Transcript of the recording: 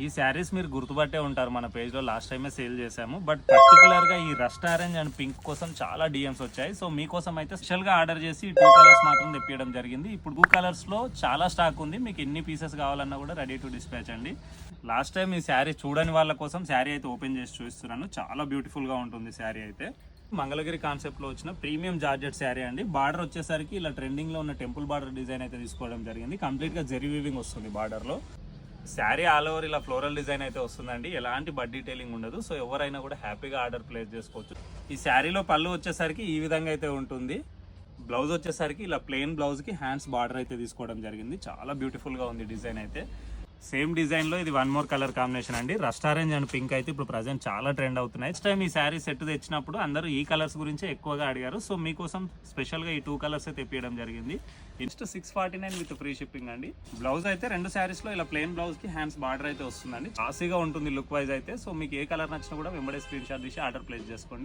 ఈ శారీస్ మీరు గుర్తుపట్టే ఉంటారు, మన పేజ్లో లాస్ట్ టైమే సేల్ చేసాము. బట్ పర్టికులర్గా ఈ రస్ట్ ఆరెంజ్ అండ్ పింక్ కోసం చాలా డిఎమ్స్ వచ్చాయి. సో మీకోసం అయితే స్పెషల్గా ఆర్డర్ చేసి 2 కలర్స్ మాత్రం తెప్పియడం జరిగింది. ఇప్పుడు 2 కలర్స్లో చాలా స్టాక్ ఉంది. మీకు ఎన్ని పీసెస్ కావాలన్నా కూడా రెడీ టు డిస్పాచ్ అండి. లాస్ట్ టైం ఈ శారీ చూడని వాళ్ళ కోసం శారీ అయితే ఓపెన్ చేసి చూపిస్తున్నాను. చాలా బ్యూటిఫుల్గా ఉంటుంది శారీ అయితే. మంగళగిరి కాన్సెప్ట్లో వచ్చిన ప్రీమియం జార్జెట్ శారీ అండి. బార్డర్ వచ్చేసరికి ఇలా ట్రెండింగ్లో ఉన్న టెంపుల్ బార్డర్ డిజైన్ అయితే తీసుకోవడం జరిగింది. కంప్లీట్గా జెరీ వీవింగ్ వస్తుంది బార్డర్లో. శారీ ఆల్ ఓవర్ ఇలా ఫ్లోరల్ డిజైన్ అయితే వస్తుందండి. ఎలాంటి బడ్ డీటెయిలింగ్ ఉండదు. సో ఎవరైనా కూడా హ్యాపీగా ఆర్డర్ ప్లేస్ చేసుకోవచ్చు. ఈ శారీలో పళ్ళు వచ్చేసరికి ఈ విధంగా అయితే ఉంటుంది. బ్లౌజ్ వచ్చేసరికి ఇలా ప్లెయిన్ బ్లౌజ్కి హ్యాండ్స్ బార్డర్ అయితే తీసుకోవడం జరిగింది. చాలా బ్యూటిఫుల్గా ఉంది డిజైన్ అయితే. సేమ్ డిజైన్లో ఇది 1 మోర్ కలర్ కాంబినేషన్ అండి. రస్ట్ ఆరెంజ్ అండ్ పింక్ అయితే ఇప్పుడు ప్రజెంట్ చాలా ట్రెండ్ అవుతున్నాయి. నెక్స్ట్ టైం ఈ శారీ సెట్ తెచ్చినప్పుడు అందరూ ఈ కలర్స్ గురించి ఎక్కువగా అడిగారు. సో మీకోసం స్పెషల్గా ఈ 2 కలర్స్ అయితే తెప్పియడం జరిగింది. జస్ట్ 649 విత్ ఫ్రీ షిప్పింగ్ అండి. బ్లౌజ్ అయితే 2 శారీస్లో ఇలా ప్లెయిన్ బ్లౌజ్కి హ్యాండ్స్ బార్డర్ అయితే వస్తుందండి. కాసీగా ఉంటుంది లుక్ వైజ్ అయితే. సో మీకు ఏ కలర్ నచ్చినా కూడా వెంబడే స్క్రీన్ షాట్ తీసి ఆర్డర్ ప్లేస్ చేసుకోండి.